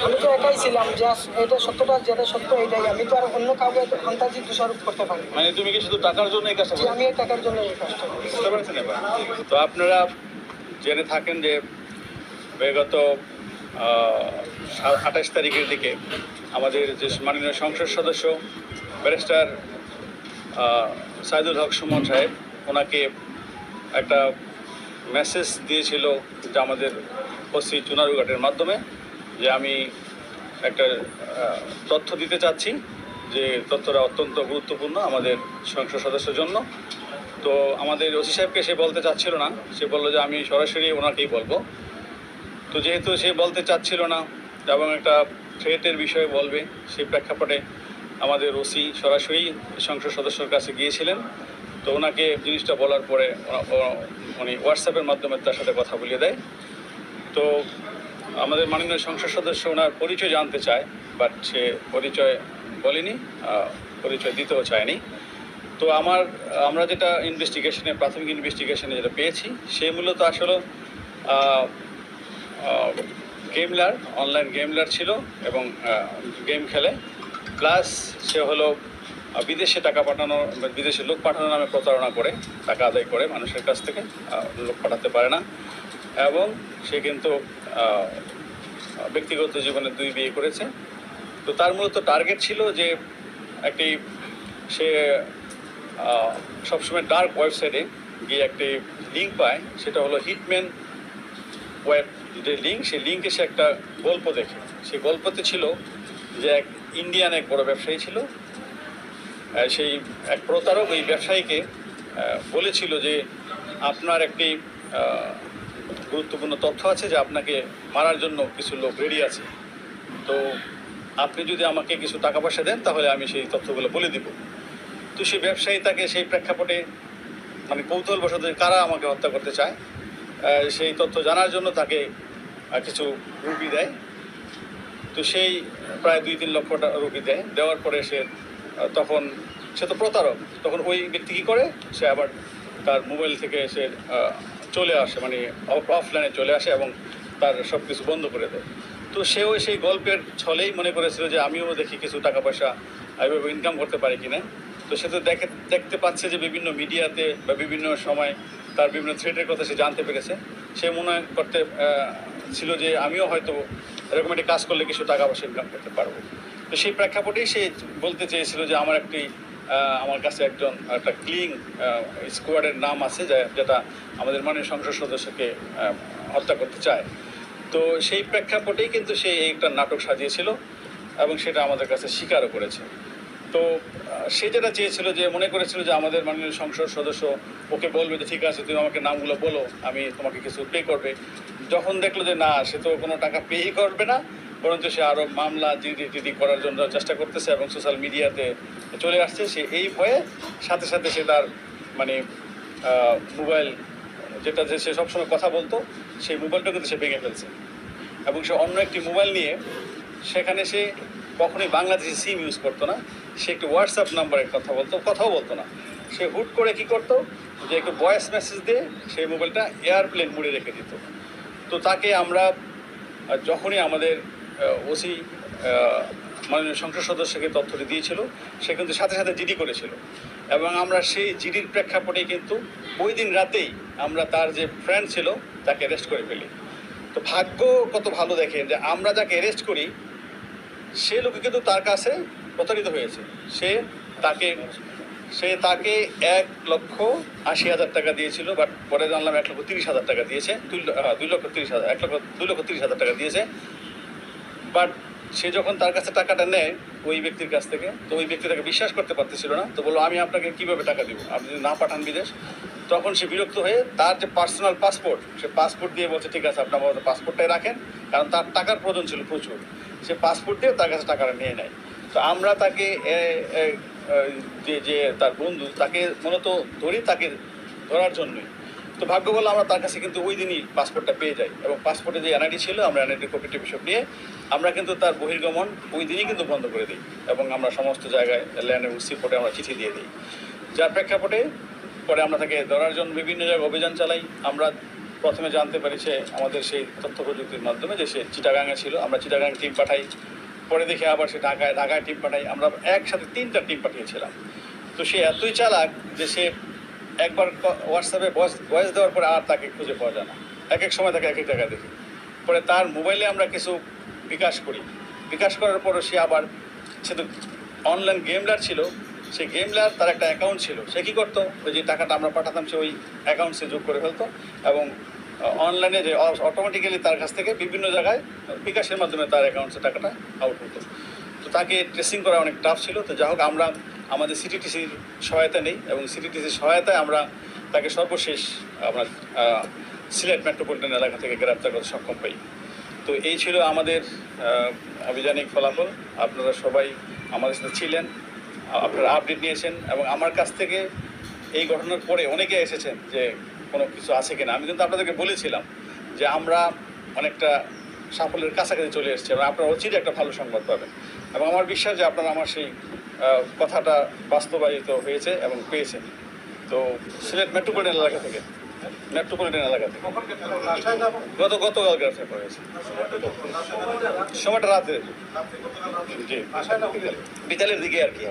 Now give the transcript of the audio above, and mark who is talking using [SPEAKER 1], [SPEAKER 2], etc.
[SPEAKER 1] আমি তো একাই ছিলাম, জাস্ট এটা সত্যটা যেটা সত্য এটাই। আমি তো আর অন্য কাউকে এত ফান্তাজি দোষারোপ করতে পারি না।
[SPEAKER 2] মানে তুমি কি শুধু টাকার জন্য এই কাজটা
[SPEAKER 1] যে আমি এই টাকার জন্য এই কাজটা করি।
[SPEAKER 2] বুঝতে পারছেন? এবার তো আপনারা জেনে থাকেন যে বিগত 28 তারিখের দিকে আমাদের যে মাননীয় সংসদ সদস্য ব্যারিস্টার সাইদুল হক সুমন সাহেব ওনাকে একটা মেসেজ দিয়েছিল যে আমাদের ওসি চুনারুঘাটের মাধ্যমে যে আমি একটা তথ্য দিতে চাচ্ছি, যে তথ্যটা অত্যন্ত গুরুত্বপূর্ণ আমাদের সংসদ সদস্যের জন্য। তো আমাদের ওসি সাহেবকে সে বলতে চাচ্ছিল না, সে বললো যে আমি সরাসরি ওনাকেই বলবো। তো যেহেতু সে বলতে চাচ্ছিল না এবং একটা থ্রেটের বিষয়ে বলবে, সেই প্রেক্ষাপটে আমাদের ওসি সরাসরি সংসদ সদস্যর কাছে গিয়েছিলেন। তো ওনাকে জিনিসটা বলার পরে উনি হোয়াটসঅ্যাপের মাধ্যমে তার সাথে কথা বলিয়ে দেয়। তো আমাদের মাননীয় সংসদ সদস্য ওনার পরিচয় জানতে চায়, বাট সে পরিচয় বলেনি, পরিচয় দিতেও চায়নি। তো আমরা যেটা ইনভেস্টিগেশনে, প্রাথমিক ইনভেস্টিগেশনে যেটা পেয়েছি, সে মূলত আসলে গেমলার, অনলাইন গেমলার ছিল এবং গেম খেলে, প্লাস সে হলো বিদেশে টাকা পাঠানো, বিদেশে লোক পাঠানোর নামে প্রতারণা করে টাকা আদায় করে মানুষের কাছ থেকে, লোক পাঠাতে পারে না। এবং সে কিন্তু ব্যক্তিগত জীবনে 2 বিয়ে করেছে। তো তার মূলত টার্গেট ছিল যে একটি, সে সবসময় ডার্ক ওয়েবসাইটে গিয়ে একটি লিঙ্ক পায়, সেটা হলো হিটম্যান ওয়েব যে লিঙ্ক, সেই লিঙ্কে সে একটা গল্প দেখে। সেই গল্পতে ছিল যে এক ইন্ডিয়ান এক বড় ব্যবসায়ী ছিল, সেই এক প্রতারক ওই ব্যবসায়ীকে বলেছিল যে আপনার একটি গুরুত্বপূর্ণ তথ্য আছে, যে আপনাকে মারার জন্য কিছু লোক রেডি আছে, তো আপনি যদি আমাকে কিছু টাকা পয়সা দেন তাহলে আমি সেই তথ্যগুলো বলে দিব। তো সেই ব্যবসায়ী তাকে সেই প্রেক্ষাপটে মানে কৌতূহলবশত কারা আমাকে হত্যা করতে চায় সেই তথ্য জানার জন্য তাকে কিছু রুপি দেয়। তো সেই প্রায় 2-3 লক্ষ রুপি দেয়। দেওয়ার পরে সে তখন সে তো প্রতারক, তখন ওই ব্যক্তি কী করে, সে আবার তার মোবাইল থেকে সে চলে আসে, মানে অফলাইনে চলে আসে এবং তার সব কিছু বন্ধ করে দেয়। তো সেও সেই গল্পের ছলেই মনে করেছিল যে আমিও দেখি কিছু টাকা পয়সা এইভাবে ইনকাম করতে পারি কিনা। তো সে তো দেখতে পাচ্ছে যে বিভিন্ন মিডিয়াতে বা বিভিন্ন সময় তার বিভিন্ন থ্রেটের কথা সে জানতে পেরেছে। সে মনে করতে ছিল যে আমিও হয়তো এরকম একটি কাজ করলে কিছু টাকা পয়সা ইনকাম করতে পারবো। তো সেই প্রেক্ষাপটেই সে বলতে চেয়েছিল যে আমার কাছে একটা ক্লিং স্কোয়াডের নাম আছে, যেটা আমাদের মাননীয় সংসদ সদস্যকে হত্যা করতে চায়। তো সেই প্রেক্ষাপটেই কিন্তু সে একটা নাটক সাজিয়েছিল এবং সেটা আমাদের কাছে স্বীকারও করেছে। তো সে যেটা চেয়েছিল, যে মনে করেছিল যে আমাদের মাননীয় সংসদ সদস্য ওকে বলবে যে ঠিক আছে তুমি আমাকে নামগুলো বলো, আমি তোমাকে কিছু পে করবে। যখন দেখলো যে না, সে তো কোনো টাকা পেই করবে না, বরঞ্চ সে আরও মামলা জিডি করার জন্য চেষ্টা করতেছে এবং সোশ্যাল মিডিয়াতে চলে আসছে, সে এই ভয়ে সাথে সাথে সে তার মানে মোবাইল, যেটা যে সে সবসময় কথা বলতো, সেই মোবাইলটা কিন্তু সে ভেঙে ফেলছে এবং সে অন্য একটি মোবাইল নিয়ে, সেখানে সে কখনোই বাংলাদেশি সিম ইউজ করতো না, সে একটি হোয়াটসঅ্যাপ নাম্বারে কথাও বলতো না। সে হুট করে কি করতো, যে একটু ভয়েস মেসেজ দিয়ে সেই মোবাইলটা এয়ারপ্লেন মোডে রেখে দিত। তো তাকে আমরা যখনই আমাদের ওসি মাননীয় সংসদ সদস্যকে তথ্যটি দিয়েছিল, সে কিন্তু সাথে সাথে জিডি করেছিল এবং আমরা সেই জিডির প্রেক্ষাপটে কিন্তু ওই দিন রাতেই আমরা তার যে ফ্রেন্ড ছিল তাকে অ্যারেস্ট করে ফেলি। তো ভাগ্য কত ভালো দেখেন যে আমরা যাকে অ্যারেস্ট করি সে লোকে কিন্তু তার কাছে প্রতারিত হয়েছে। সে তাকে 1,80,000 টাকা দিয়েছিল, বাট পরে জানলাম 1,30,000 টাকা দিয়েছে, 2,30,000, 1,30,000 টাকা দিয়েছে। বাট সে যখন তার কাছে টাকাটা নেয় ওই ব্যক্তির কাছ থেকে, তো ওই ব্যক্তি তাকে বিশ্বাস করতে পারতেছিল না। তো বললো আমি আপনাকে কীভাবে টাকা দিব, আপনি যদি না পাঠান বিদেশ। তখন সে বিরক্ত হয়ে তার যে পার্সোনাল পাসপোর্ট, সে পাসপোর্ট দিয়ে বলছে ঠিক আছে আপনি আমাদের পাসপোর্টটাই রাখেন, কারণ তার টাকার প্রয়োজন ছিল প্রচুর। সে পাসপোর্ট দিয়ে তার কাছে টাকাটা নিয়ে নেয়। তো আমরা তাকে যে তার বন্ধু, তাকে মূলত ধরি তাকে ধরার জন্যই। তো ভাগ্য বলে আমরা তার কাছে কিন্তু ওই দিনই পাসপোর্টটা পেয়ে যাই এবং পাসপোর্টে যে এনআইডি ছিল, আমরা এনআইডি কপিটি বিষয় নিয়ে আমরা কিন্তু তার বহির্গমন ওই দিনই কিন্তু বন্ধ করে দিই এবং আমরা সমস্ত জায়গায় ল্যান্ড এবং সিপোর্টে আমরা চিঠি দিয়ে দিই। যার প্রেক্ষাপটে পরে আমরা তাকে ধরার জন্য বিভিন্ন জায়গায় অভিযান চালাই। আমরা প্রথমে জানতে পারি সে আমাদের সেই তথ্য প্রযুক্তির মাধ্যমে যে সে চিটাগাঙে ছিল। আমরা চিটাগাং টিম পাঠাই, পরে দেখি আবার সে ঢাকায় টিম পাঠাই। আমরা একসাথে 3টা টিম পাঠিয়েছিলাম। তো সে এতই চালাক যে সে একবার হোয়াটসঅ্যাপে ভয়েস দেওয়ার পরে আর তাকে খুঁজে পাওয়া যায় না। এক এক সময় তাকে এক এক জায়গায় দেখি। পরে তার মোবাইলে আমরা কিছু বিকাশ করি। বিকাশ করার পরও সে তো অনলাইন গেমলার ছিল। সেই গেমলার তার একটা অ্যাকাউন্ট ছিল। সে কী করতো, ওই যে টাকাটা আমরা পাঠাতাম সে ওই অ্যাকাউন্টসে যোগ করে ফেলতো এবং অনলাইনে যে অটোমেটিক্যালি তার কাছ থেকে বিভিন্ন জায়গায় বিকাশের মাধ্যমে তার অ্যাকাউন্টসে টাকাটা আউট হতো। তো তাকে ট্রেসিং করা অনেক টাফ ছিল। তো যাই হোক, আমরা আমাদের সিটিটিসির সহায়তা নেই এবং সিটিটিসির সহায়তায় আমরা তাকে সর্বশেষ আমরা সিলেট মেট্রোপলিটন এলাকা থেকে গ্রেপ্তার করতে সক্ষম পাই। তো এই ছিল আমাদের আভিযানিক ফলাফল। আপনারা সবাই আমাদের সাথে ছিলেন, আপনারা আপডেট নিয়েছেন এবং আমার কাছ থেকে এই ঘটনার পরে অনেকে এসেছেন যে কোনো কিছু আছে কিনা। আমি কিন্তু আপনাদেরকে বলেছিলাম যে আমরা অনেকটা সাফল্যের কাছাকাছি চলে এসেছি এবং আপনারা অচিরে একটা ভালো সংবাদ পাবেন এবং আমার বিশ্বাস যে আপনারা আমার সেই কথাটা বাস্তবায়িত হয়েছে এবং পেয়েছেন। তো সিলেট মেট্রোপলিটন এলাকা থেকে গতকাল গ্রেফতার করা হয়েছে। সময়টা রাতে, জি, বিকালের দিকে আর কি।